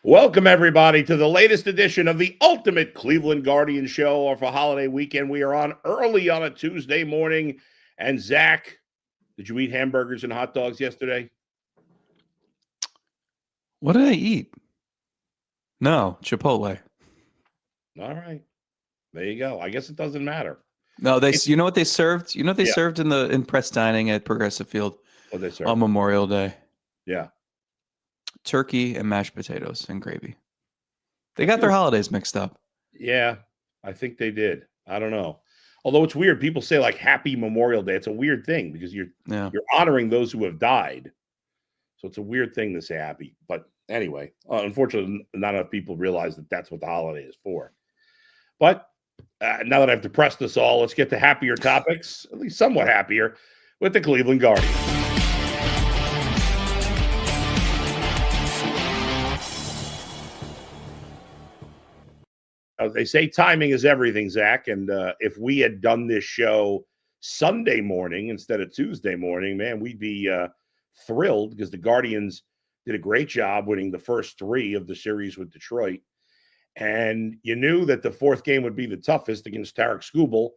Welcome, everybody, to the latest edition of the Ultimate Cleveland Guardian Show for holiday weekend. We are on early on a Tuesday morning. And, Zach, did you eat hamburgers and hot dogs yesterday? What did I eat? No, Chipotle. All right. There you go. I guess it doesn't matter. No, you know what they served? You know what they Yeah. served in press dining at Progressive Field What they serve? on Memorial Day? Yeah. Turkey and mashed potatoes and gravy. They got their holidays mixed up. Yeah, I think they did. I don't know. Although it's weird. People say, like, Happy Memorial Day. It's a weird thing because you're honoring those who have died. So it's a weird thing to say happy. But anyway, unfortunately, not enough people realize that that's what the holiday is for. But now that I've depressed us all, let's get to happier topics, at least somewhat happier, with the Cleveland Guardians. As they say, timing is everything, Zach. And if we had done this show Sunday morning instead of Tuesday morning, man, we'd be thrilled because the Guardians did a great job winning the first three of the series with Detroit. And you knew that the fourth game would be the toughest against Tarek Skubal.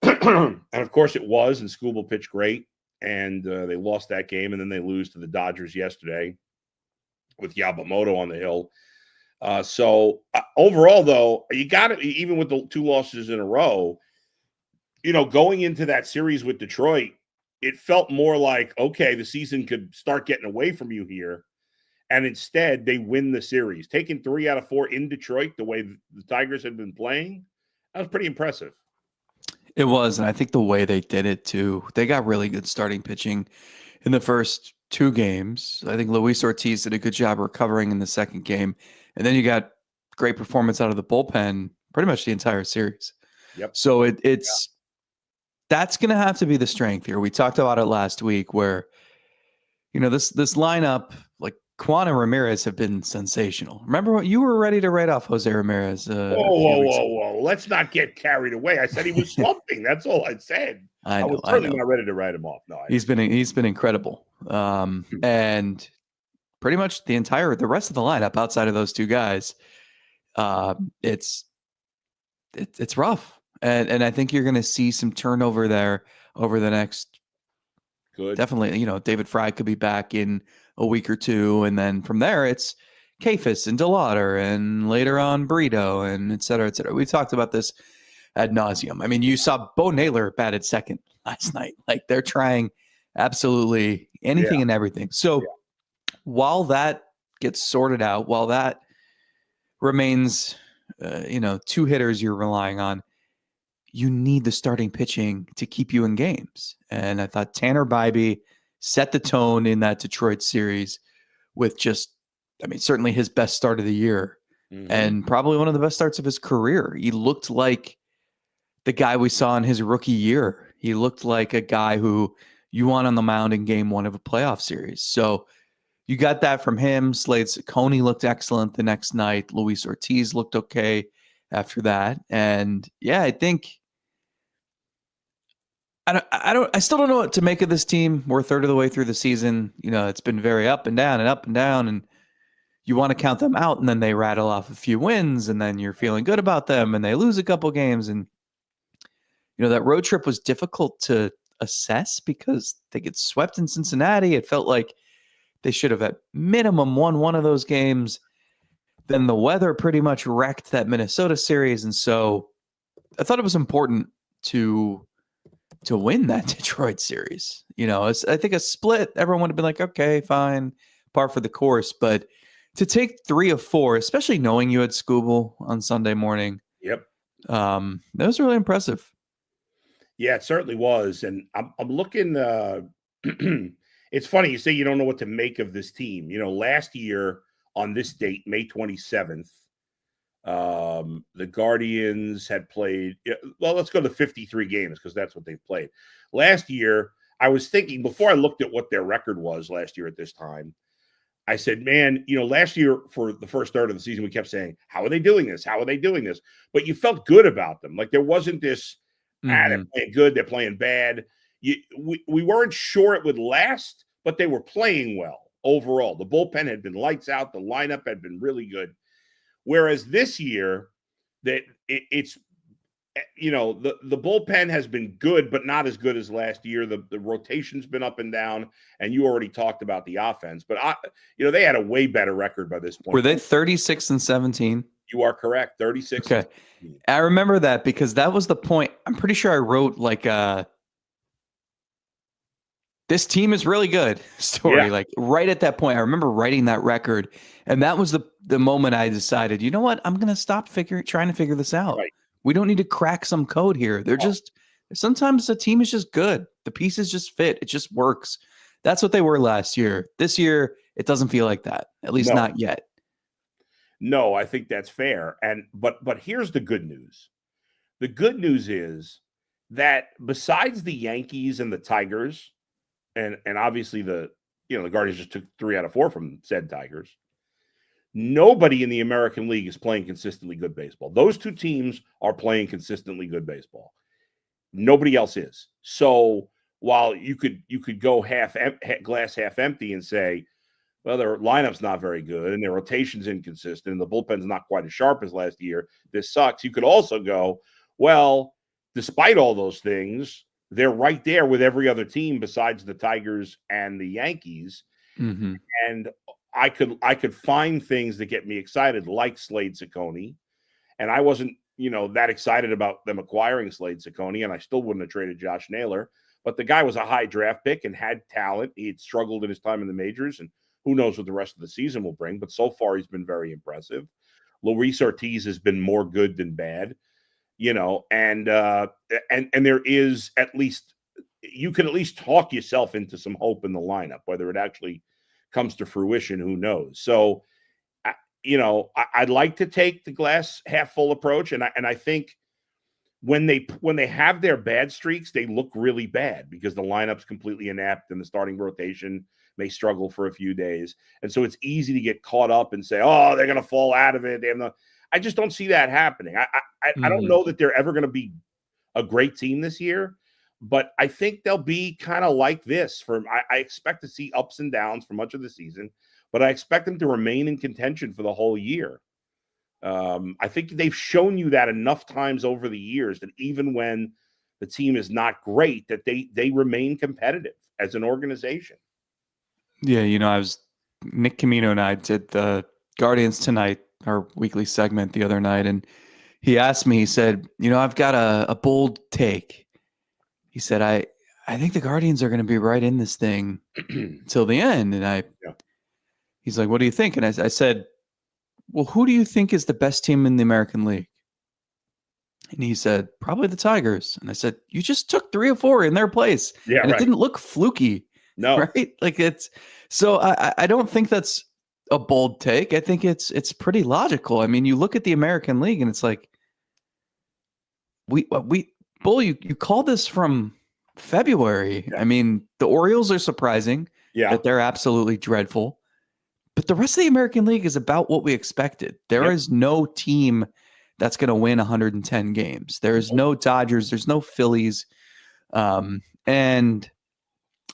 And, of course, it was. And Skubal pitched great. And they lost that game. And then they lose to the Dodgers yesterday with Yamamoto on the hill. So overall, though, you got it. Even with the two losses in a row, going into that series with Detroit, it felt more like, okay, the season could start getting away from you here. And instead, they win the series. Taking 3 out of 4 in Detroit, the way the Tigers had been playing, that was pretty impressive. It was, and I think the way they did it, too, they got really good starting pitching in the first 2 games. I think Luis Ortiz did a good job recovering in the second game. And then you got great performance out of the bullpen pretty much the entire series. Yep. So that's going to have to be the strength here. We talked about it last week where, this lineup, like Quan and Ramirez have been sensational. Remember what you were ready to write off Jose Ramirez? Whoa. Let's not get carried away. I said he was slumping. That's all I said. I was certainly not ready to write him off. No, he's been incredible. And pretty much the rest of the lineup outside of those two guys, it's rough. And I think you're going to see some turnover there over the next. Good. Definitely, David Fry could be back in a week or two. And then from there, it's Kafis and DeLauder and later on Brito and et cetera, et cetera. We talked about this ad nauseum. I mean, you saw Bo Naylor batted second last night. Like, they're trying absolutely anything and everything. So while that gets sorted out, while that remains, 2 hitters you're relying on, you need the starting pitching to keep you in games. And I thought Tanner Bybee set the tone in that Detroit series with certainly his best start of the year and probably one of the best starts of his career. He looked like the guy we saw in his rookie year. He looked like a guy who you want on the mound in game 1 of a playoff series. So you got that from him. Slade Ciccone looked excellent the next night. Luis Ortiz looked okay after that. And I think I still don't know what to make of this team. We're a third of the way through the season. It's been very up and down. And you want to count them out, and then they rattle off a few wins, and then you're feeling good about them, and they lose a couple games. And, that road trip was difficult to assess because they get swept in Cincinnati. It felt like they should have at minimum won one of those games. Then the weather pretty much wrecked that Minnesota series. And so I thought it was important to win that Detroit series. I think a split, everyone would have been like, okay, fine, par for the course. But to take 3 of 4, especially knowing you had Skubal on Sunday morning. Yep. That was really impressive. Yeah, it certainly was. And I'm looking, it's funny you say you don't know what to make of this team. Last year on this date, May 27th, the Guardians had played, let's go to 53 games because that's what they've played. Last year, I was thinking, before I looked at what their record was last year at this time, I said, man, last year for the first third of the season, we kept saying, how are they doing this? How are they doing this? But you felt good about them. Like, there wasn't this, they're playing good, they're playing bad. We weren't sure it would last, but they were playing well overall. The bullpen had been lights out. The lineup had been really good. Whereas this year, that it's the bullpen has been good, but not as good as last year. The rotation's been up and down, and you already talked about the offense. But they had a way better record by this point. Were they 36-17? You are correct, 36. Okay, I remember that because that was the point. I'm pretty sure I wrote like this team is really good story. Like right at that point, I remember writing that record, and that was the moment I decided, you know what, I'm going to stop trying to figure this out. Right. We don't need to crack some code here. They're just sometimes the team is just good. The pieces just fit. It just works. That's what they were last year. This year, it doesn't feel like that. At least not yet. No, I think that's fair. But here's the good news. The good news is that besides the Yankees and the Tigers, and obviously the Guardians just took 3 out of 4 from said Tigers, nobody in the American League is playing consistently good baseball. Those 2 teams are playing consistently good baseball. Nobody else is. So while you could go glass half empty and say, well, their lineup's not very good and their rotation's inconsistent and the bullpen's not quite as sharp as last year, this sucks. You could also go, well, despite all those things, they're right there with every other team besides the Tigers and the Yankees. Mm-hmm. And I could find things that get me excited, like Slade Ciccone. And I wasn't, that excited about them acquiring Slade Ciccone, and I still wouldn't have traded Josh Naylor. But the guy was a high draft pick and had talent. He had struggled in his time in the majors, and who knows what the rest of the season will bring. But so far, he's been very impressive. Luis Ortiz has been more good than bad, and there is at least, you can at least talk yourself into some hope in the lineup. Whether it actually comes to fruition, who knows? So, I'd like to take the glass half full approach, and I think when they have their bad streaks, they look really bad because the lineup's completely inept and the starting rotation may struggle for a few days, and so it's easy to get caught up and say, "Oh, they're going to fall out of it." I just don't see that happening. I don't know that they're ever going to be a great team this year, but I think they'll be kind of like this. I expect to see ups and downs for much of the season, but I expect them to remain in contention for the whole year. I think they've shown you that enough times over the years that even when the team is not great, that they remain competitive as an organization. Yeah, Nick Camino and I did the Guardians Tonight, our weekly segment the other night, and he asked me, he said, I've got a bold take. He said, I think the Guardians are going to be right in this thing till the end. And he's like, what do you think? And I said, well, who do you think is the best team in the American League? And he said, probably the Tigers. And I said, you just took 3 or 4 in their place. Yeah, and it didn't look fluky. No. Right? Like so I don't think that's a bold take. I think it's pretty logical. I mean, you look at the American League and it's like, Bull, you called this from February. Yeah. I mean, the Orioles are surprising that they're absolutely dreadful. But the rest of the American League is about what we expected. There is no team that's going to win 110 games. There's no Dodgers. There's no Phillies. And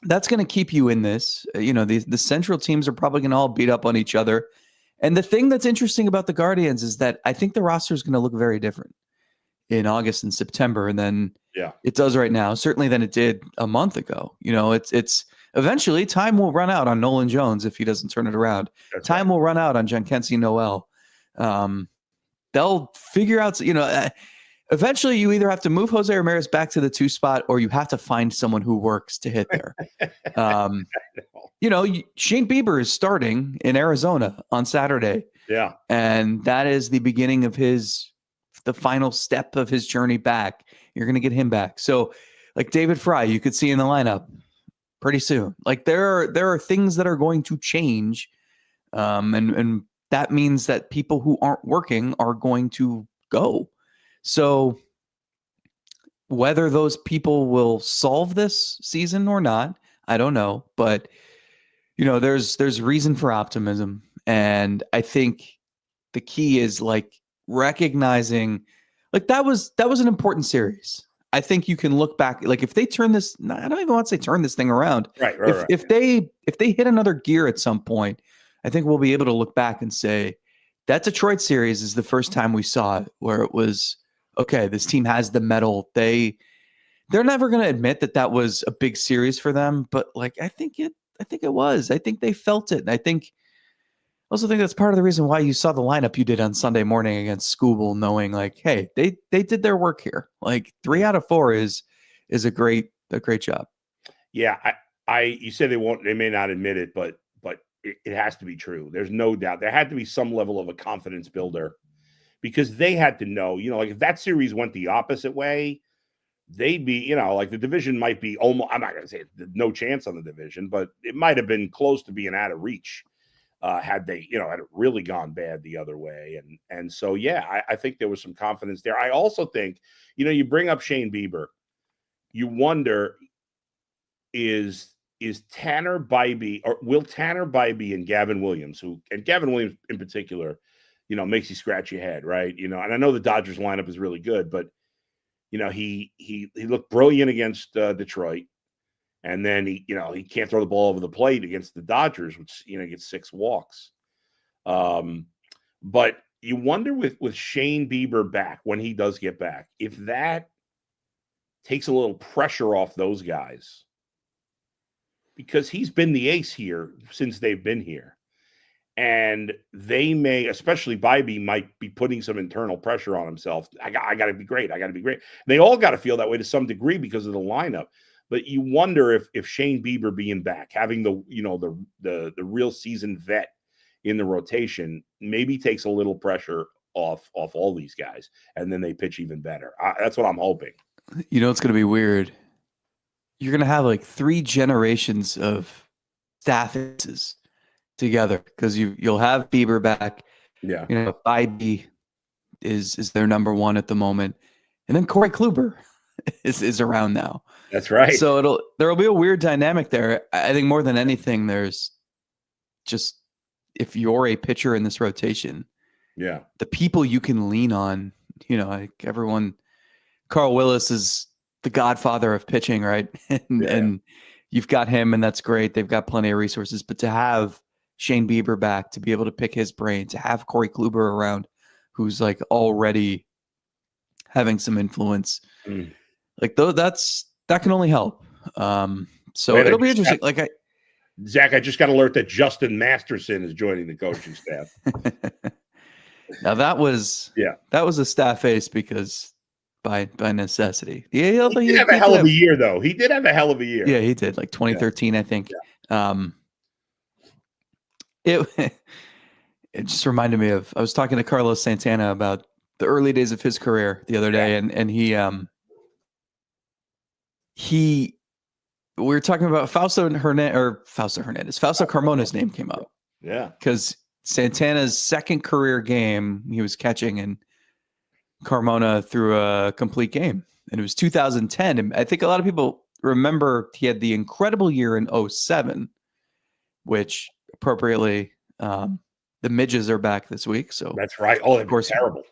that's going to keep you in this. The central teams are probably going to all beat up on each other. And the thing that's interesting about the Guardians is that I think the roster is going to look very different in August and September than it does right now, certainly than it did a month ago. It's eventually time will run out on Nolan Jones if he doesn't turn it around. That's time will run out on Giancarlo Noel. They'll figure out, eventually you either have to move Jose Ramirez back to the 2 spot or you have to find someone who works to hit there. Shane Bieber is starting in Arizona on Saturday. Yeah. And that is the beginning of the final step of his journey back. You're going to get him back. So like David Fry, you could see in the lineup pretty soon. Like there are things that are going to change. And that means that people who aren't working are going to go. So whether those people will solve this season or not, I don't know. But, there's reason for optimism. And I think the key is like recognizing, like that was an important series. I think you can look back, like if they turn this, I don't even want to say turn this thing around. Right. If they hit another gear at some point, I think we'll be able to look back and say that Detroit series is the first time we saw it where it was, okay, this team has the metal. They're never going to admit that was a big series for them, but like I think it was. I think they felt it. And I also think that's part of the reason why you saw the lineup you did on Sunday morning against Scoobel, knowing like, hey, they did their work here. Like 3 out of 4 is a great job. Yeah, you said they may not admit it, but it has to be true. There's no doubt. There had to be some level of a confidence builder because they had to know, like if that series went the opposite way, they'd be, like the division might be almost, I'm not going to say no chance on the division, but it might have been close to being out of reach had they, had it really gone bad the other way. And so, yeah, I think there was some confidence there. I also think, you bring up Shane Bieber, you wonder, is Tanner Bybee, or will Tanner Bybee and Gavin Williams, and Gavin Williams in particular, makes you scratch your head, right? And I know the Dodgers lineup is really good, but he looked brilliant against Detroit, and then he can't throw the ball over the plate against the Dodgers, which gets 6 walks. But you wonder with Shane Bieber back, when he does get back, if that takes a little pressure off those guys, because he's been the ace here since they've been here. And they may, especially Bybee, might be putting some internal pressure on himself. I got to be great. I got to be great. They all got to feel that way to some degree because of the lineup. But you wonder if Shane Bieber being back, having the real seasoned vet in the rotation, maybe takes a little pressure off all these guys, and then they pitch even better. That's what I'm hoping. It's going to be weird. You're going to have like 3 generations of staff aces together because you'll have Bieber back. Yeah. Bybee is their number 1 at the moment. And then Corey Kluber is around now. That's right. So there'll be a weird dynamic there. I think more than anything, there's just, if you're a pitcher in this rotation, Yeah. the people you can lean on, like everyone, Carl Willis is the godfather of pitching, right? And you've got him, and that's great. They've got plenty of resources, but to have Shane Bieber back, to be able to pick his brain, to have Corey Kluber around, who's like already having some influence, like that can only help. So it'll be interesting. Zach, I just got alert that Justin Masterson is joining the coaching staff. Now that was a staff ace because by necessity. He did have a hell of a year, though. He did have a hell of a year. Yeah, he did. Like 2013, I think. Yeah. It just reminded me of, I was talking to Carlos Santana about the early days of his career the other day, and we were talking about Fausto Carmona's name came up. Yeah. Because Santana's second career game, he was catching, and Carmona threw a complete game. And it was 2010. And I think a lot of people remember he had the incredible year in 2007, which appropriately, the midges are back this week. So that's right. Oh, of course, terrible.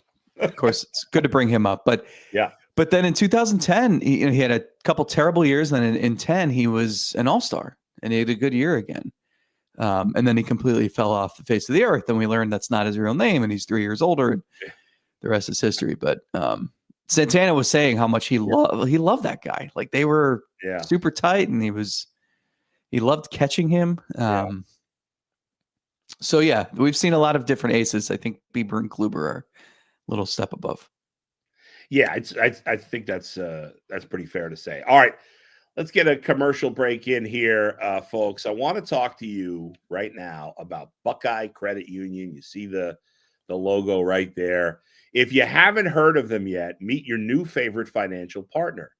Of course, it's good to bring him up. But yeah. But then in 2010, he had a couple terrible years. Then in 10, he was an all-star, and he had a good year again. And then he completely fell off the face of the earth. And we learned that's not his real name, and he's 3 years older, and the rest is history. But Santana was saying how much he loved that guy. Like they were super tight, and he loved catching him. So yeah, we've seen a lot of different aces. I think Bieber and Kluber are a little step above. Yeah, I think that's pretty fair to say. All right, let's get a commercial break in here, folks. I want to talk to you right now about Buckeye Credit Union. You see the logo right there. If you haven't heard of them yet, meet your new favorite financial partner.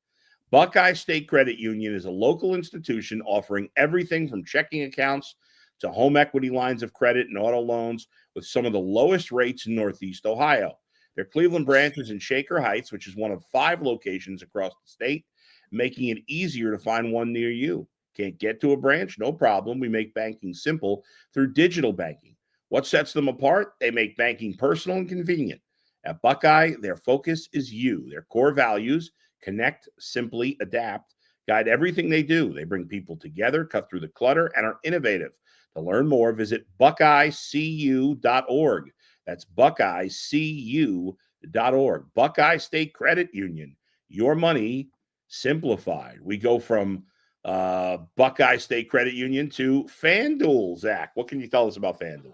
Buckeye State Credit Union is a local institution offering everything from checking accounts to home equity lines of credit and auto loans with some of the lowest rates in Northeast Ohio. Their Cleveland branch is in Shaker Heights, which is one of 5 locations across the state, making it easier to find one near you. Can't get to a branch? No problem. We make banking simple through digital banking. What sets them apart? They make banking personal and convenient. At Buckeye, their focus is you. Their core values: Connect, simply adapt, guide everything they do. They bring people together, cut through the clutter, and are innovative. To learn more, visit buckeyecu.org. That's buckeyecu.org. Buckeye State Credit Union. Your money simplified. We go from Buckeye State Credit Union to FanDuel. Zach, what can you tell us about FanDuel?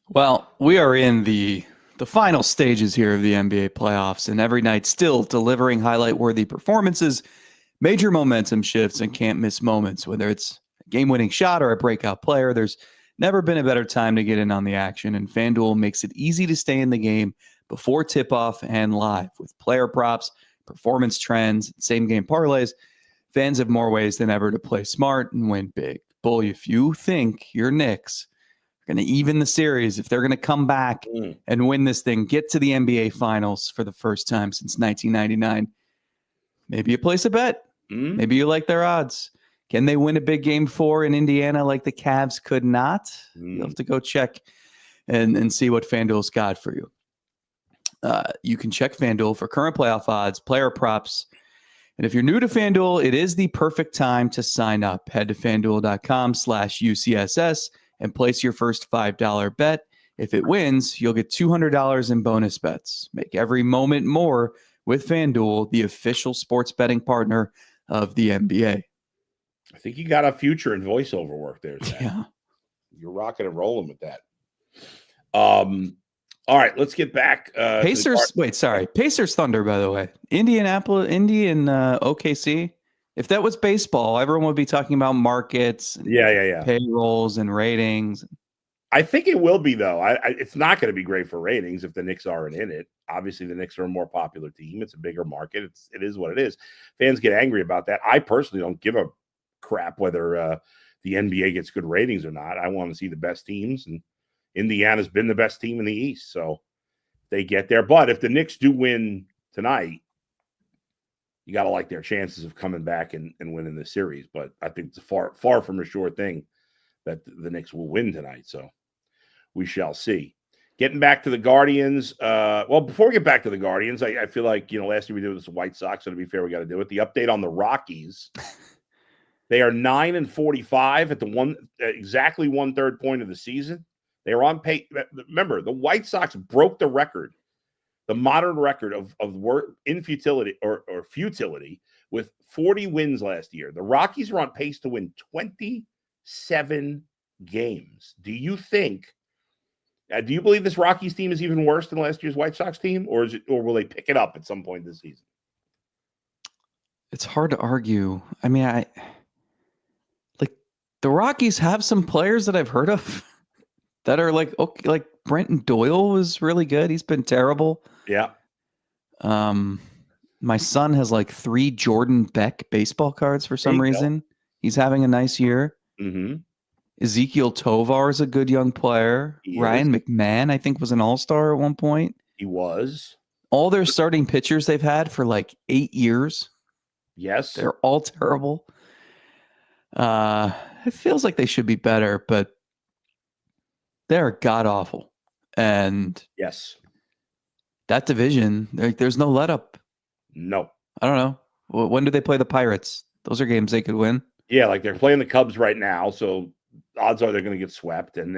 Well, we are in the final stages here of the NBA playoffs, and every night still delivering highlight-worthy performances, major momentum shifts, and can't-miss moments. Whether it's a game-winning shot or a breakout player, there's never been a better time to get in on the action, and FanDuel makes it easy to stay in the game before tip-off and live. With player props, performance trends, same-game parlays, fans have more ways than ever to play smart and win big. Boy, if you think your Knicks are going to even the series, if they're going to come back and win this thing, get to the NBA Finals for the first time since 1999, maybe you place a bet. Maybe you like their odds. Can they win a big game 4 in Indiana like the Cavs could not? You'll have to go check and see what FanDuel's got for you. You can check FanDuel for current playoff odds, player props. And if you're new to FanDuel, it is the perfect time to sign up. Head to FanDuel.com/UCSS and place your first $5 bet. If it wins, you'll get $200 in bonus bets. Make every moment more with FanDuel, the official sports betting partner of the NBA. I think you got a future in voiceover work there, Zach. Yeah. You're rocking and rolling with that. All right, let's get back. Pacers. Pacers Thunder, by the way. Indy and OKC. If that was baseball, everyone would be talking about markets and payrolls and ratings. I think it will be, though. It's not going to be great for ratings if the Knicks aren't in it. Obviously, the Knicks are a more popular team. It's a bigger market. It is what it is. Fans get angry about that. I personally don't give a crap whether the NBA gets good ratings or not. I want to see the best teams, and Indiana's been the best team in the East, so they get there. But if the Knicks do win tonight, you got to like their chances of coming back and winning the series. But I think it's far from a sure thing that the Knicks will win tonight. So we shall see. Getting back to the Guardians. Before we get back to the Guardians, I feel like, last year we did this with the White Sox, so to be fair, we got to do it. The update on the Rockies. They are 9-45 at the exactly 1/3 point of the season. They are on pace. Remember, the White Sox broke the record, the modern record of infutility or futility with 40 wins last year. The Rockies are on pace to win 27 games. Do you believe this Rockies team is even worse than last year's White Sox team, or will they pick it up at some point this season? It's hard to argue. I mean, the Rockies have some players that I've heard of that are like Brenton Doyle was really good. He's been terrible. Yeah. My son has 3 Jordan Beck baseball cards for some reason. He's having a nice year. Mm-hmm. Ezekiel Tovar is a good young player. Ryan McMahon, I think, was an all-star at one point. He was. All their starting pitchers they've had for 8 years. Yes. They're all terrible. It feels like they should be better, but they're god-awful. And yes, that division, there's no let-up. No. I don't know. When do they play the Pirates? Those are games they could win. Yeah, they're playing the Cubs right now, so odds are they're going to get swept. And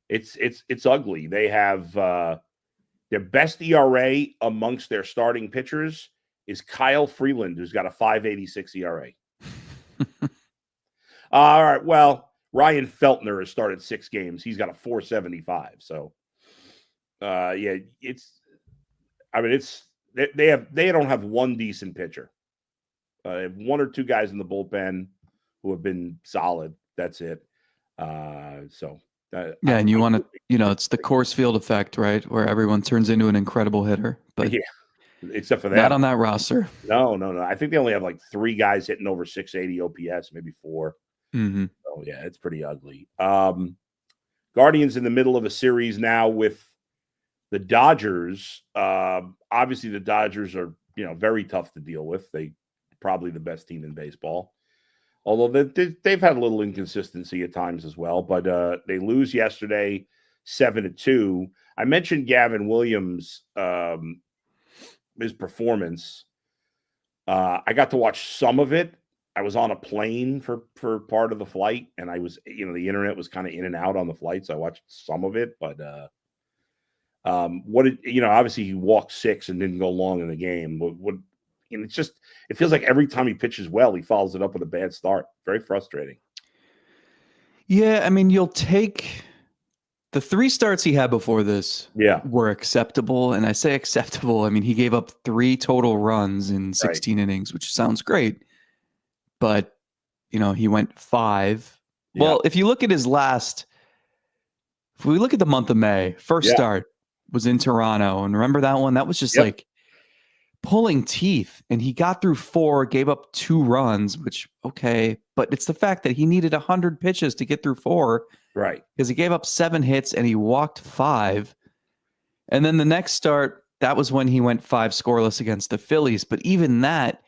it's ugly. They have their best ERA amongst their starting pitchers is Kyle Freeland, who's got a 5.86 ERA. All right. Well, Ryan Feltner has started 6 games. He's got a 4.75. So, they don't have one decent pitcher. They have 1 or 2 guys in the bullpen who have been solid. That's it. And you want to, it's the Coors Field effect, right? Where everyone turns into an incredible hitter. But yeah, except for that. Not on that roster. No. I think they only have 3 guys hitting over 680 OPS, maybe 4. Mm-hmm. So, yeah, it's pretty ugly. Guardians in the middle of a series now with the Dodgers. Obviously, the Dodgers are, very tough to deal with. They probably the best team in baseball. Although they've had a little inconsistency at times as well. But they lose yesterday 7-2. I mentioned Gavin Williams his performance. I got to watch some of it. I was on a plane for part of the flight, and I was, the internet was kind of in and out on the flight, so I watched some of it. But obviously he walked 6 and didn't go long in the game. It's just, it feels like every time he pitches well, he follows it up with a bad start. Very frustrating. Yeah, I mean, you'll take the 3 starts he had before this. Yeah, were acceptable, and I say acceptable. I mean, he gave up 3 total runs in 16 innings, which sounds great, but he went 5. Yeah. Well, if you look at if we look at the month of May, first start was in Toronto, and remember that one? That was just like pulling teeth, and he got through 4, gave up 2 runs, which, okay, but it's the fact that he needed 100 pitches to get through 4, right? Because he gave up 7 hits and he walked 5. And then the next start, that was when he went 5 scoreless against the Phillies. But even that,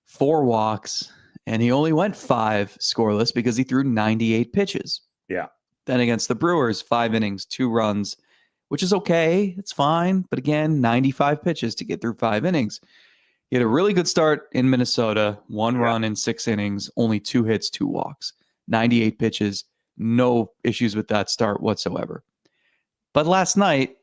4 walks, and he only went 5 scoreless because he threw 98 pitches. Yeah. Then against the Brewers, 5 innings, 2 runs, which is okay. It's fine. But again, 95 pitches to get through 5 innings. He had a really good start in Minnesota, 1 run in 6 innings, only 2 hits, 2 walks, 98 pitches, no issues with that start whatsoever. But last night,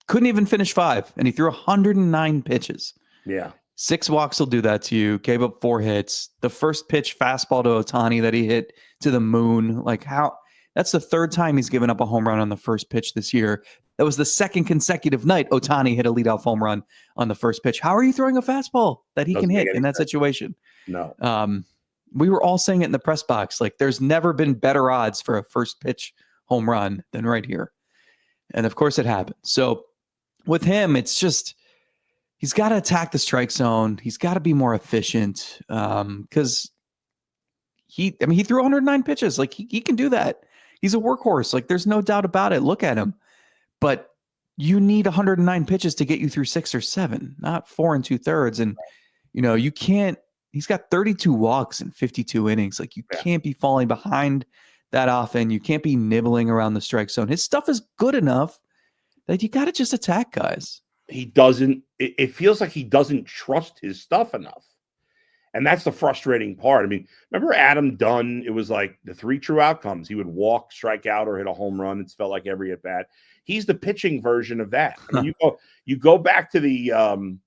couldn't even finish 5, and he threw 109 pitches. Yeah. 6 walks will do that to you. Gave up 4 hits. The first pitch fastball to Otani that he hit to the moon. Like, how? That's the 3rd time he's given up a home run on the first pitch this year. That was the 2nd consecutive night Otani hit a leadoff home run on the first pitch. How are you throwing a fastball that he can hit in that situation? No. We were all saying it in the press box. Like, there's never been better odds for a first pitch home run than right here. And of course it happened. So with him, it's just, he's got to attack the strike zone. He's got to be more efficient because he threw 109 pitches. Like, he can do that. He's a workhorse. Like, there's no doubt about it. Look at him. But you need 109 pitches to get you through 6 or 7, not 4 2/3. And, you can't, he's got 32 walks in 52 innings. Like, you can't be falling behind that often. You can't be nibbling around the strike zone. His stuff is good enough that you got to just attack guys. He doesn't, it feels like he doesn't trust his stuff enough. And that's the frustrating part. I mean, remember Adam Dunn? It was like the 3 true outcomes. He would walk, strike out, or hit a home run. It's felt like every at bat. He's the pitching version of that. I mean, you go back to the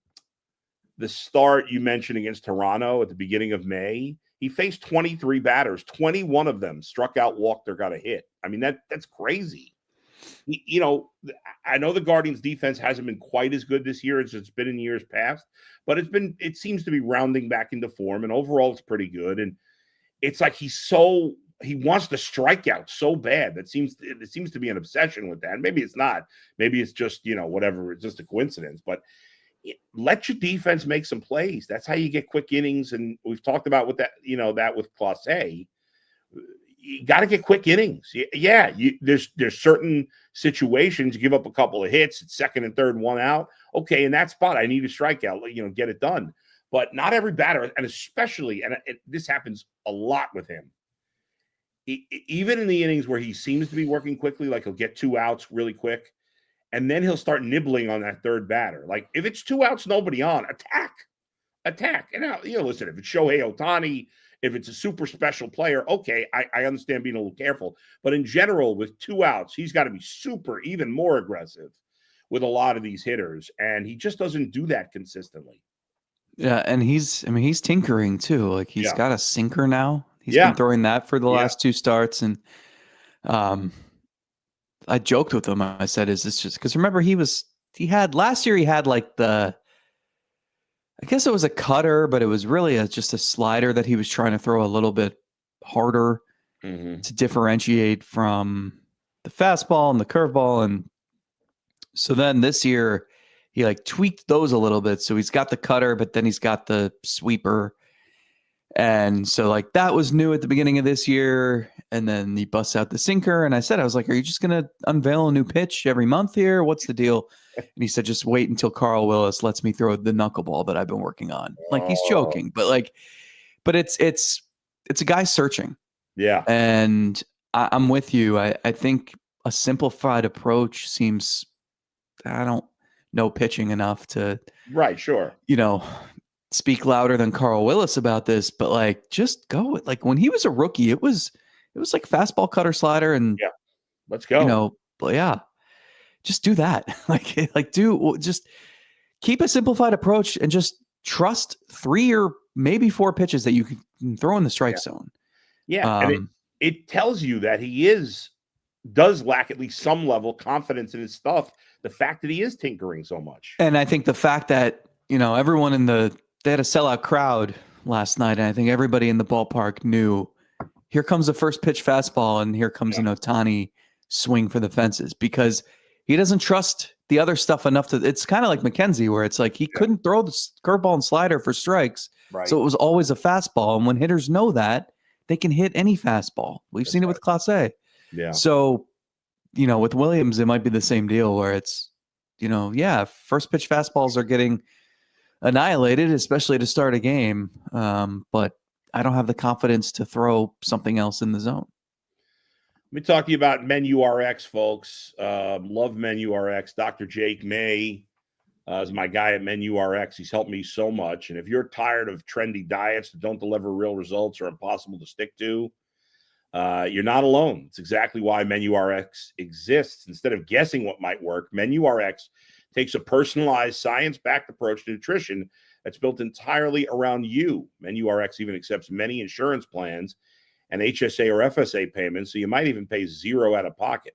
start you mentioned against Toronto at the beginning of May. He faced 23 batters. 21 of them struck out, walked, or got a hit. I mean, that's crazy. I know the Guardians defense hasn't been quite as good this year as it's been in years past, but it seems to be rounding back into form, and overall it's pretty good. And it's like he wants to strike out so bad. It seems to be an obsession with that. Maybe it's not. Maybe it's just, whatever, it's just a coincidence, but let your defense make some plays. That's how you get quick innings. And we've talked about with that, that with Clawson. You got to get quick innings. Yeah, there's certain situations you give up a couple of hits, it's 2nd and 3rd, 1 out. Okay, in that spot, I need a strikeout. Get it done. But not every batter, and especially, this happens a lot with him. Even in the innings where he seems to be working quickly, like he'll get 2 outs really quick, and then he'll start nibbling on that 3rd batter. Like, if it's 2 outs, nobody on, attack. And now, listen, if it's Shohei Otani, if it's a super special player, okay, I understand being a little careful. But in general, with 2 outs, he's got to be even more aggressive with a lot of these hitters. And he just doesn't do that consistently. Yeah, and he's tinkering too. Like, he's got a sinker now. He's been throwing that for the last 2 starts. And I joked with him. I said, is this just because, remember, last year he had like I guess it was a cutter, but it was really just a slider that he was trying to throw a little bit harder to differentiate from the fastball and the curveball. And so then this year he like tweaked those a little bit. So he's got the cutter, but then he's got the sweeper. And so like that was new at the beginning of this year. And then he busts out the sinker. And I was like, are you just going to unveil a new pitch every month here? What's the deal? And he said, just wait until Carl Willis lets me throw the knuckleball that I've been working on. Like, he's joking, but it's a guy searching. Yeah. And I'm with you. I think a simplified approach seems, know pitching enough to, Right, sure. speak louder than Carl Willis about this, but like just go with, like when he was a rookie, it was like fastball, cutter, slider, and Yeah. Let's go. but yeah, just do that. Just keep a simplified approach and just trust 3 or maybe 4 pitches that you can throw in the strike zone. Yeah. And it tells you that he does lack at least some level of confidence in his stuff. The fact that he is tinkering so much. And I think the fact that, everyone they had a sellout crowd last night, and I think everybody in the ballpark knew here comes the first pitch fastball, and here comes an Otani swing for the fences, because he doesn't trust the other stuff enough to. It's kind of like McKenzie, where it's like he couldn't throw the curveball and slider for strikes, so it was always a fastball. And when hitters know that, they can hit any fastball. We've seen it with Clase. Yeah. So, with Williams, it might be the same deal where it's, first pitch fastballs are getting annihilated, especially to start a game. But I don't have the confidence to throw something else in the zone. Let me talk to you about Menu RX, folks. Love Menu RX. Dr. Jake May is my guy at Menu RX. He's helped me so much. And if you're tired of trendy diets that don't deliver real results or impossible to stick to, you're not alone. It's exactly why Menu RX exists. Instead of guessing what might work, Menu RX takes a personalized, science-backed approach to nutrition that's built entirely around you. Menu RX even accepts many insurance plans and HSA or FSA payments, so you might even pay zero out of pocket.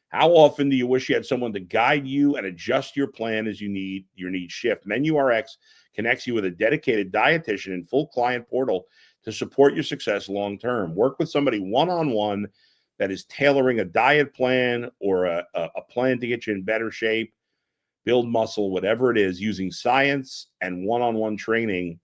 How often do you wish you had someone to guide you and adjust your plan as your needs shift? Menu RX connects you with a dedicated dietitian and full client portal to support your success long-term. Work with somebody one-on-one that is tailoring a diet plan or a plan to get you in better shape, build muscle, whatever it is, using science and one-on-one training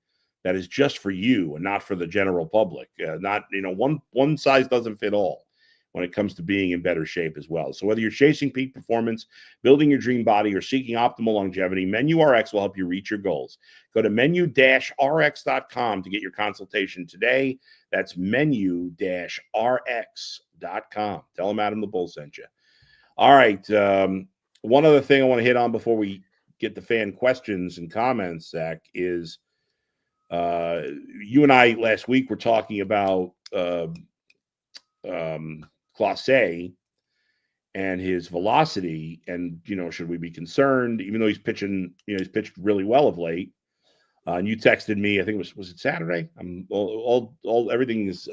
that is just for you and not for the general public. One size doesn't fit all when it comes to being in better shape as well. So whether you're chasing peak performance, building your dream body, or seeking optimal longevity, Menu RX will help you reach your goals. Go to menu-rx.com to get your consultation today. That's menu-rx.com. Tell them Adam the Bull sent you. All right. One other thing I want to hit on before we get the fan questions and comments, Zach, is you and I last week were talking about Clase and his velocity, and should we be concerned, even though he's pitching, he's pitched really well of late. And you texted me, I think was it Saturday? I'm all everything is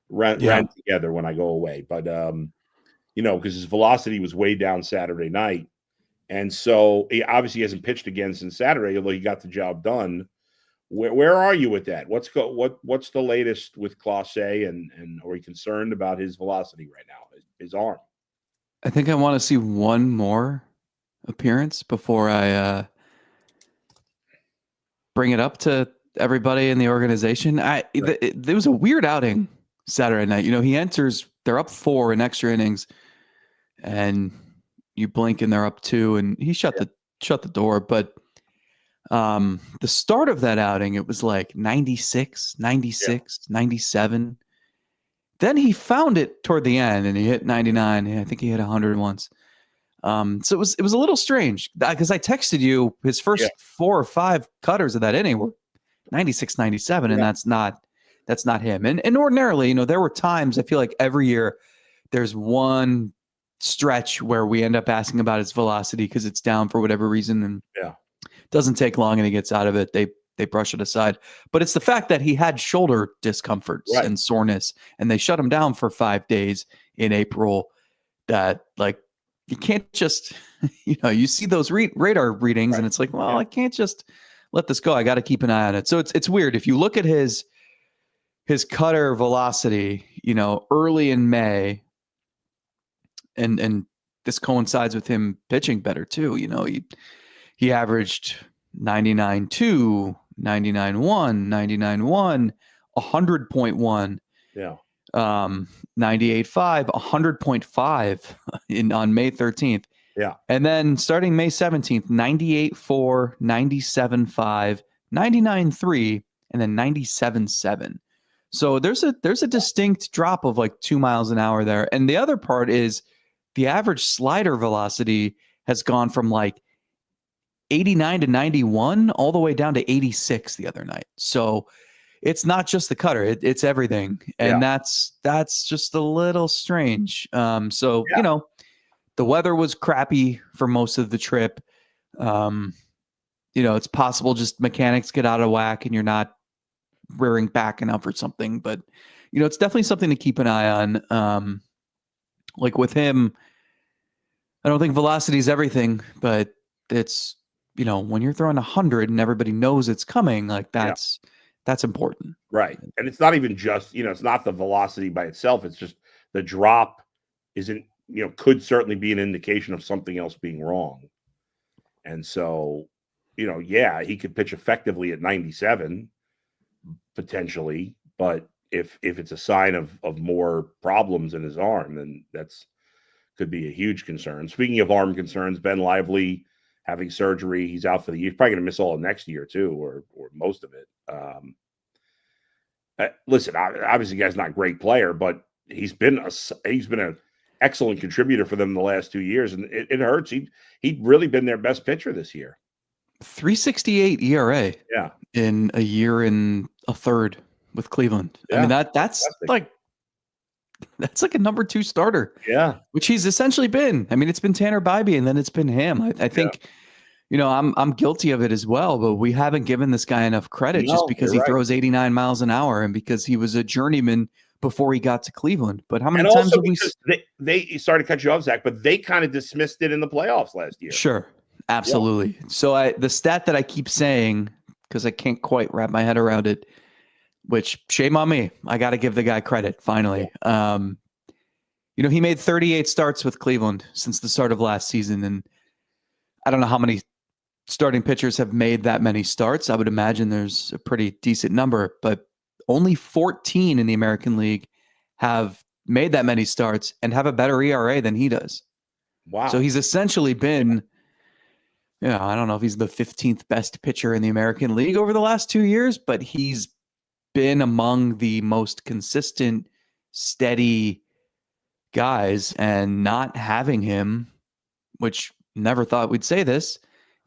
ran together when I go away, but because his velocity was way down Saturday night, and so he obviously hasn't pitched again since Saturday, although he got the job done. Where are you with that? What's the latest with Clase, and are we concerned about his velocity right now, his arm? I think I want to see one more appearance before I bring it up to everybody in the organization. There was a weird outing Saturday night. He enters, they're up 4 in extra innings, and you blink and they're up 2, and he shut the door. But the start of that outing, it was like 96, 97. Then he found it toward the end, and he hit 99. I think he hit 100 once. So it was a little strange, because I texted you his first 4 or 5 cutters of that inning were 96, 97, and that's not him. And ordinarily, there were times, I feel like every year there's one stretch where we end up asking about his velocity because it's down for whatever reason, and doesn't take long and he gets out of it. They brush it aside. But it's the fact that he had shoulder discomforts and soreness, and they shut him down for 5 days in April, that like you can't just, you see those radar readings and it's like, well, I can't just let this go. I got to keep an eye on it. So it's weird. If you look at his cutter velocity, early in May, and this coincides with him pitching better too. He averaged 99.2, 99.1, 99.1, 100.1. Yeah. 98.5, 100.5 on May 13th. Yeah. And then starting May 17th, 98.4, 97.5, 99.3, and then 97.7. So there's a distinct drop of like 2 miles an hour there. And the other part is the average slider velocity has gone from like 89 to 91 all the way down to 86 the other night. So it's not just the cutter, it's everything. And that's just a little strange. So, the weather was crappy for most of the trip. It's possible just mechanics get out of whack and you're not rearing back enough or something. But, it's definitely something to keep an eye on. Like with him, I don't think velocity is everything, but it's, when you're throwing 100 and everybody knows it's coming, like that's important. Right. And it's not even just, it's not the velocity by itself. It's just the drop isn't, could certainly be an indication of something else being wrong. And so, he could pitch effectively at 97 potentially, but if it's a sign of more problems in his arm, then that's could be a huge concern. Speaking of arm concerns, Ben Lively having surgery, he's out for the year. He's probably going to miss all of next year too, or most of it. Listen, obviously, the guy's not a great player, but he's been an excellent contributor for them the last 2 years, and it hurts. He'd really been their best pitcher this year. 3.68 ERA. Yeah, in a year and a third with Cleveland. Yeah. I mean that's like a number 2 starter. Yeah, which he's essentially been. I mean, it's been Tanner Bybee, and then it's been him. I think. I'm guilty of it as well, but we haven't given this guy enough credit just because he throws 89 miles an hour and because he was a journeyman before he got to Cleveland. But how many times have we? They started to cut you off, Zach, but they kind of dismissed it in the playoffs last year. Sure, absolutely. Yeah. So the stat that I keep saying, because I can't quite wrap my head around it, which shame on me. I got to give the guy credit finally. Yeah. He made 38 starts with Cleveland since the start of last season, and I don't know how many starting pitchers have made that many starts. I would imagine there's a pretty decent number, but only 14 in the American League have made that many starts and have a better ERA than he does. Wow. So he's essentially been, I don't know if he's the 15th best pitcher in the American League over the last 2 years, but he's been among the most consistent, steady guys, and not having him, which never thought we'd say this,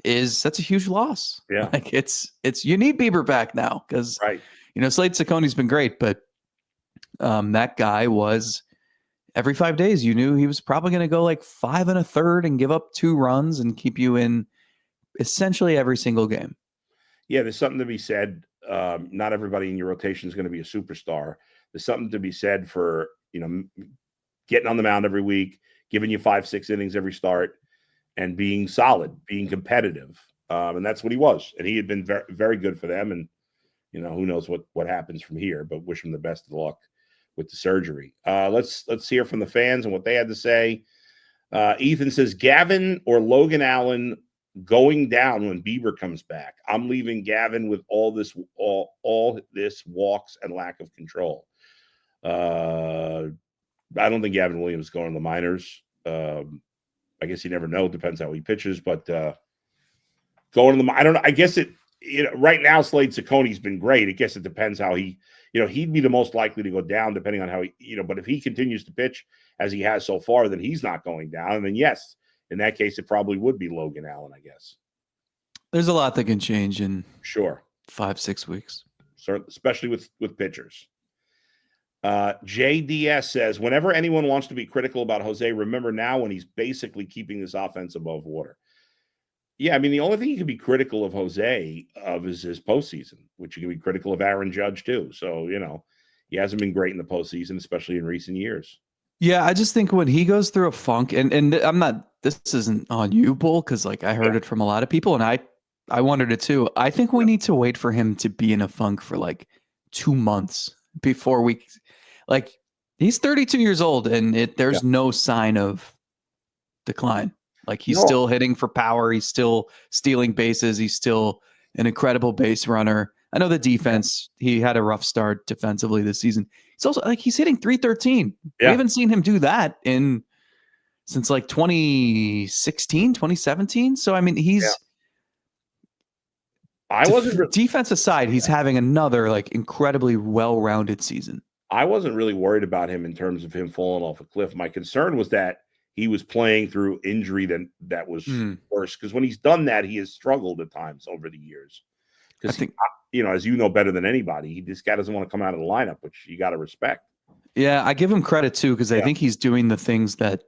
that's a huge loss. Yeah. Like it's you need Bieber back now because Slade Cicconi's been great, but that guy was every 5 days you knew he was probably going to go like 5 1/3 and give up 2 runs and keep you in essentially every single game. Yeah, there's something to be said. Not everybody in your rotation is going to be a superstar. There's something to be said for getting on the mound every week, giving you 5-6 innings every start, and being solid, being competitive. And that's what he was. And he had been very, very good for them. And, who knows what happens from here, but wish him the best of luck with the surgery. Let's hear from the fans and what they had to say. Ethan says, Gavin or Logan Allen going down when Bieber comes back. I'm leaving Gavin with all this walks and lack of control. I don't think Gavin Williams is going to the minors. I guess you never know. It depends how he pitches, but going to I don't know. I guess right now Slade Cicconi's been great. I guess it depends how he'd be the most likely to go down depending on how but if he continues to pitch as he has so far, then he's not going down. And then yes, in that case, it probably would be Logan Allen, I guess. There's a lot that can change in 5-6 weeks. So, especially with pitchers. JDS says, whenever anyone wants to be critical about Jose, remember now when he's basically keeping this offense above water. Yeah, I mean, the only thing you can be critical of Jose is his postseason, which you can be critical of Aaron Judge too. So, he hasn't been great in the postseason, especially in recent years. Yeah, I just think when he goes through a funk, and this isn't on you, Bull, because like I heard it from a lot of people, and I wondered it too. I think we need to wait for him to be in a funk for like 2 months before he's 32 years old and there's no sign of decline. Like he's still hitting for power. He's still stealing bases. He's still an incredible base runner. I know the defense, he had a rough start defensively this season. He's also he's hitting 313. We haven't seen him do that since like 2016, 2017. So, I mean, defense aside, he's having another like incredibly well-rounded season. I wasn't really worried about him in terms of him falling off a cliff. My concern was that he was playing through injury that was worse. Because when he's done that, he has struggled at times over the years. Because, as you know better than anybody, this guy doesn't want to come out of the lineup, which you got to respect. Yeah, I give him credit, too, because I think he's doing the things that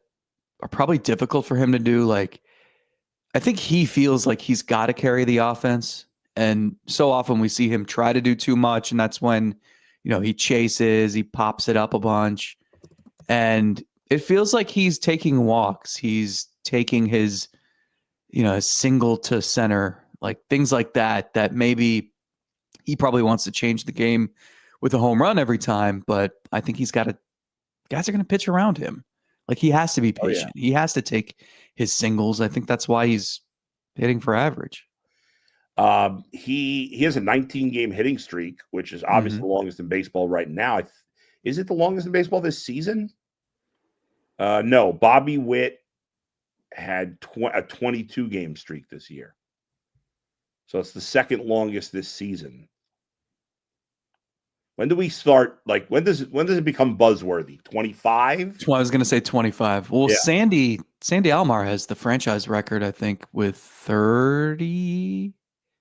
are probably difficult for him to do. Like, I think he feels like he's got to carry the offense. And so often we see him try to do too much. And that's when, he chases, he pops it up a bunch. And it feels like he's taking walks. He's taking his, single to center, like things like that maybe he probably wants to change the game with a home run every time. But I think guys are going to pitch around him. Like he has to be patient. He has to take his singles. I think that's why he's hitting for average. He has a 19-game hitting streak, which is obviously the longest in baseball right now. Is it the longest in baseball this season? No, Bobby Witt had a 22-game streak this year. So it's the second longest this season. When do we start? Like, when does it become buzzworthy? 25? I was going to say 25. Well, yeah. Sandy Alomar has the franchise record, I think, with 30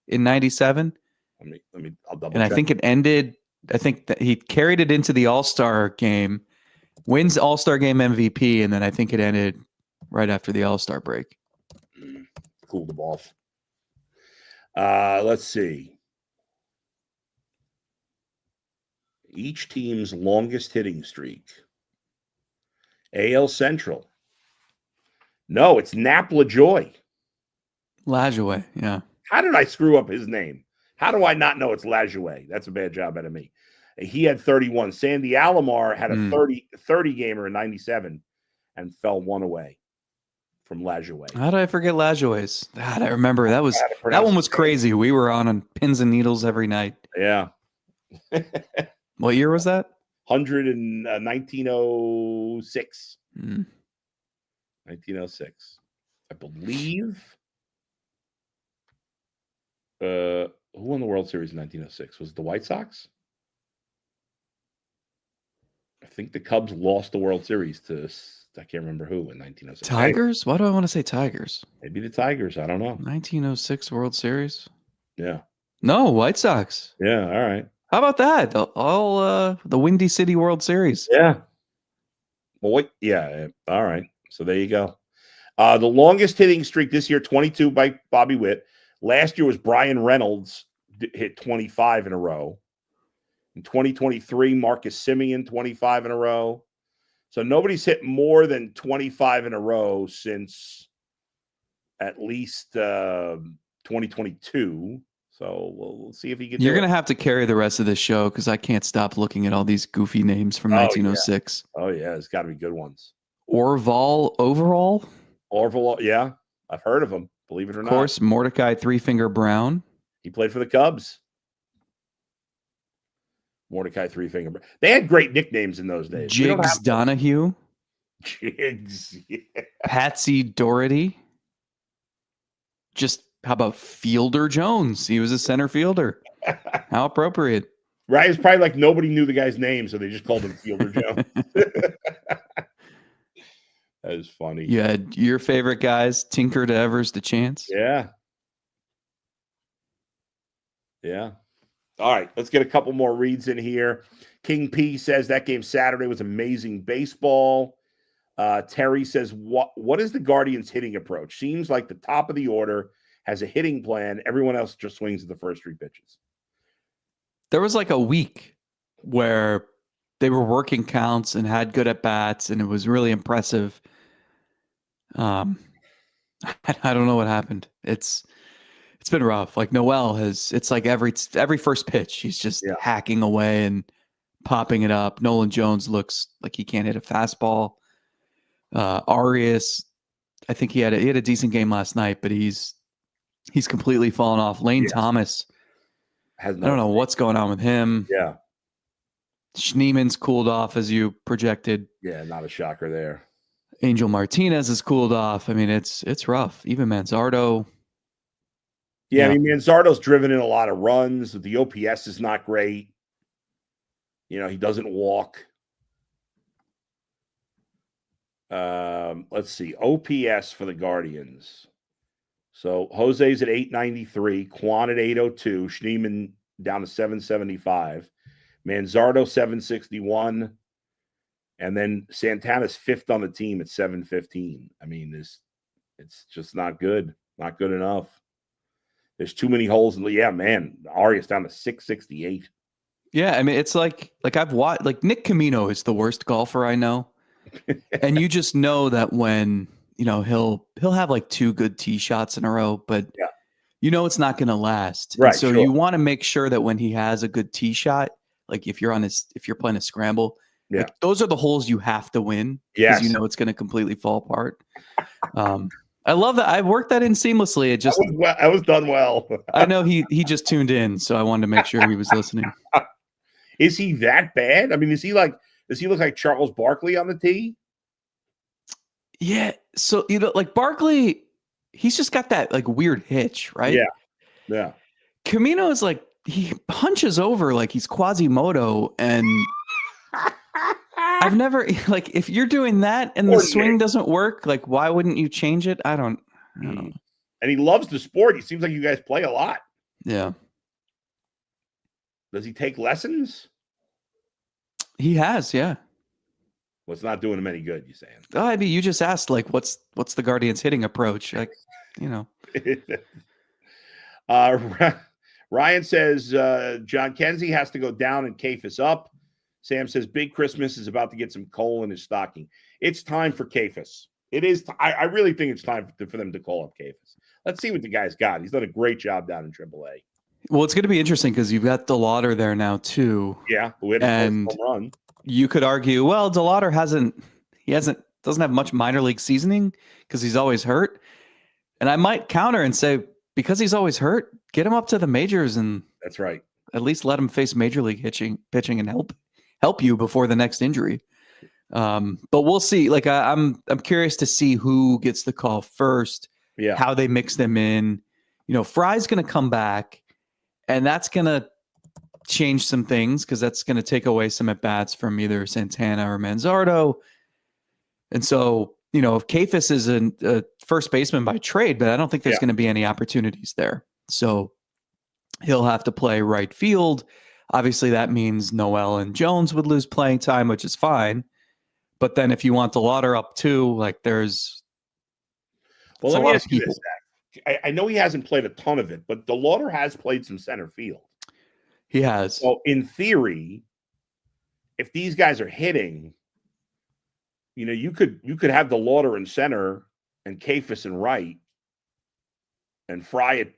in 97. I'll double check. And I think it ended. I think that he carried it into the All-Star game, wins All-Star game MVP, and then I think it ended right after the All-Star break. Cooled him off. Let's see. Each team's longest hitting streak. AL Central. No, it's Nap LaJoy. LaJoy, yeah. How did I screw up his name? How do I not know it's LaJoy? That's a bad job out of me. He had 31. Sandy Alomar had a 30 gamer in 97 and fell one away from LaJoy. How did I forget LaJoy's? God, I remember that one was crazy. We were on pins and needles every night. Yeah. What year was that? 1906. 1906. I believe. Who won the World Series in 1906? Was it the White Sox? I think the Cubs lost the World Series to, I can't remember who in 1906. Tigers? Why do I want to say Tigers? Maybe the Tigers. I don't know. 1906 World Series? Yeah. No, White Sox. Yeah, all right. How about that? The Windy City World Series. Yeah. Well, yeah. All right. So there you go. The longest hitting streak this year, 22 by Bobby Witt. Last year was Brian Reynolds, hit 25 in a row. In 2023, Marcus Semien, 25 in a row. So nobody's hit more than 25 in a row since at least 2022. So we'll see if he can. You're going to have to carry the rest of this show because I can't stop looking at all these goofy names from 1906. Oh, yeah. There's got to be good ones. Overall? Yeah. I've heard of him, believe it or not. Of course, Mordecai Three Finger Brown. He played for the Cubs. Mordecai Three Finger Brown. They had great nicknames in those days. Jiggs Donahue. Jiggs, yeah. Patsy Doherty. Just how about Fielder Jones? He was a center fielder. How appropriate. Right. It's probably like nobody knew the guy's name, so they just called him Fielder Jones. That is funny. You had your favorite guys, Tinker to Evers to Chance. Yeah. Yeah. All right. Let's get a couple more reads in here. King P says that game Saturday was amazing baseball. Terry says, what is the Guardians' hitting approach? Seems like the top of the order has a hitting plan. Everyone else just swings at the first three pitches. There was like a week where they were working counts and had good at bats, and it was really impressive. I don't know what happened. It's been rough. Like Noel it's like every first pitch, he's just hacking away and popping it up. Nolan Jones looks like he can't hit a fastball. Arias, I think he had a decent game last night, but he's completely fallen off. Lane Thomas, I don't know what's going on with him. Yeah. Schneeman's cooled off as you projected. Yeah, not a shocker there. Angel Martinez has cooled off. I mean, it's rough. Even Manzardo. Yeah, I mean, Manzardo's driven in a lot of runs. The OPS is not great. He doesn't walk. Let's see. OPS for the Guardians. So Jose's at 893, Quan at 802, Schneemann down to 775, Manzardo 761, and then Santana's fifth on the team at 715. I mean, it's just not good. Not good enough. There's too many holes in the Arias down to 668. Yeah, I mean, it's like I've watched, like, Nick Camino is the worst golfer I know. And you just know that when, he'll have like two good tee shots in a row, but it's not going to last. Right. And so you want to make sure that when he has a good tee shot, like if you're playing a scramble, like those are the holes you have to win. Yes. Because it's going to completely fall apart. I love that. I worked that in seamlessly. It just, I was done well. I know he just tuned in, so I wanted to make sure he was listening. Is he that bad? I mean, does he look like Charles Barkley on the tee? Yeah. So, like Barkley, he's just got that like weird hitch, right? Yeah. Yeah. Camino is like, he hunches over like he's Quasimodo, and I've never, like, if you're doing that and the swing doesn't work, like, why wouldn't you change it? I don't know. And he loves the sport. He seems like you guys play a lot. Yeah. Does he take lessons? He has, yeah. Well, it's not doing him any good, you're saying. Oh, I mean, you just asked, like, what's the Guardians' hitting approach? Like, Ryan says John Kenzie has to go down and Kafis up. Sam says Big Christmas is about to get some coal in his stocking. It's time for Kafis. It is. I really think it's time for them to call up Kafis. Let's see what the guy's got. He's done a great job down in AAA. Well, it's going to be interesting because you've got DeLauder there now too. Yeah, who hit a home run. You could argue, well, DeLauder doesn't have much minor league seasoning because he's always hurt. And I might counter and say, because he's always hurt, get him up to the majors and that's right. At least let him face major league pitching and help you before the next injury. But we'll see. Like I'm curious to see who gets the call first. Yeah. How they mix them in. Fry's going to come back, and that's going to change some things because that's going to take away some at bats from either Santana or Manzardo. And so, if Kafis is a first baseman by trade, but I don't think there's going to be any opportunities there. So he'll have to play right field. Obviously, that means Noel and Jones would lose playing time, which is fine. But then if you want DeLauder up too, like there's a lot of people. I know he hasn't played a ton of it, but DeLauder has played some center field. He has. So in theory, if these guys are hitting, you could have DeLauder in center and Kafis in right, and Fry at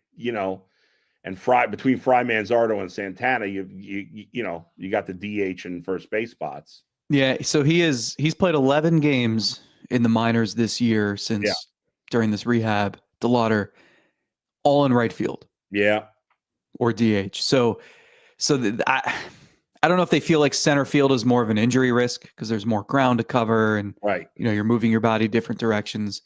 and Fry between Fry, Manzardo, and Santana. You got the DH and first base spots. Yeah, so he's played 11 games in the minors this year since during this rehab. DeLauder, all in right field. Yeah, or DH. So I don't know if they feel like center field is more of an injury risk because there's more ground to cover and you're moving your body different directions,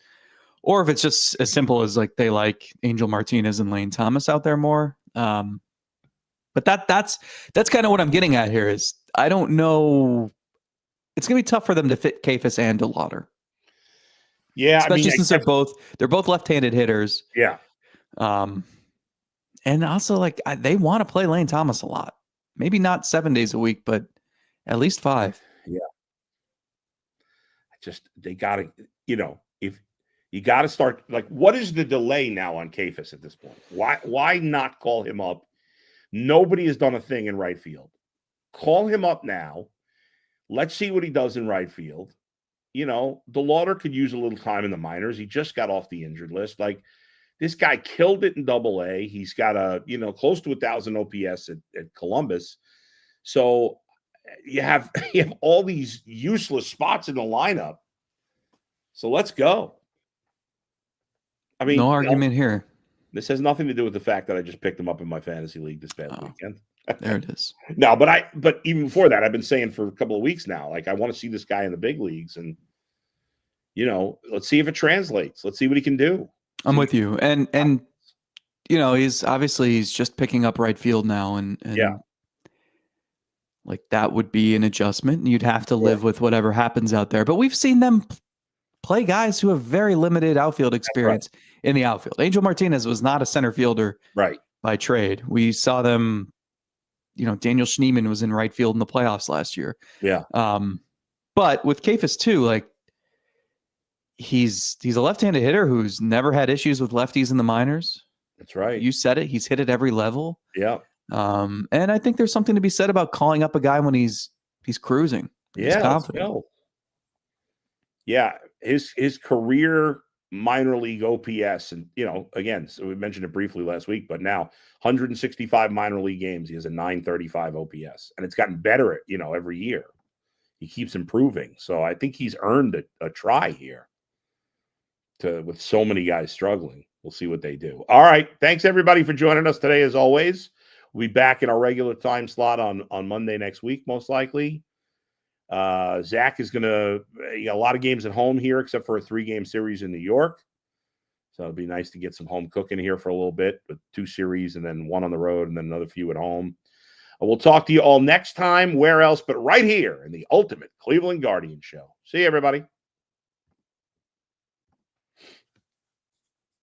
or if it's just as simple as like they like Angel Martinez and Lane Thomas out there more. But that's kind of what I'm getting at here is I don't know. It's gonna be tough for them to fit Kafis and DeLauder. Yeah, especially since they're both left-handed hitters. Yeah. And also like they want to play Lane Thomas a lot. Maybe not 7 days a week, but at least 5. Yeah. They gotta, if you gotta start, like, what is the delay now on Kafis at this point? Why not call him up? Nobody has done a thing in right field. Call him up now. Let's see what he does in right field. DeLauder could use a little time in the minors. He just got off the injured list. Like, this guy killed it in AA. He's got close to 1,000 OPS at Columbus. So you have all these useless spots in the lineup. So let's go. I mean, no argument here. This has nothing to do with the fact that I just picked him up in my fantasy league this past weekend. There it is. No, but even before that, I've been saying for a couple of weeks now, like, I want to see this guy in the big leagues, and let's see if it translates. Let's see what he can do. I'm with you, and he's just picking up right field now, and like that would be an adjustment, and you'd have to live with whatever happens out there. But we've seen them play guys who have very limited outfield experience in the outfield. Angel Martinez was not a center fielder by trade. We saw them, Daniel Schneemann was in right field in the playoffs last year. Yeah. But with Kefis too, like he's a left-handed hitter who's never had issues with lefties in the minors. That's right. You said it. He's hit at every level. Yeah. And I think there's something to be said about calling up a guy when he's cruising. He's confident. Yeah. His career minor league OPS, and again, so we mentioned it briefly last week, but now 165 minor league games, he has a 935 OPS, and it's gotten better, every year. He keeps improving, so I think he's earned a try here. With so many guys struggling, we'll see what they do. All right, thanks everybody for joining us today. As always, we'll be back in our regular time slot on Monday next week, most likely. Zach is going to a lot of games at home here, except for a 3-game series in New York. So it'll be nice to get some home cooking here for a little bit, with 2 series and then 1 on the road and then another few at home. We'll talk to you all next time. Where else but right here in the Ultimate Cleveland Guardian Show. See you, everybody.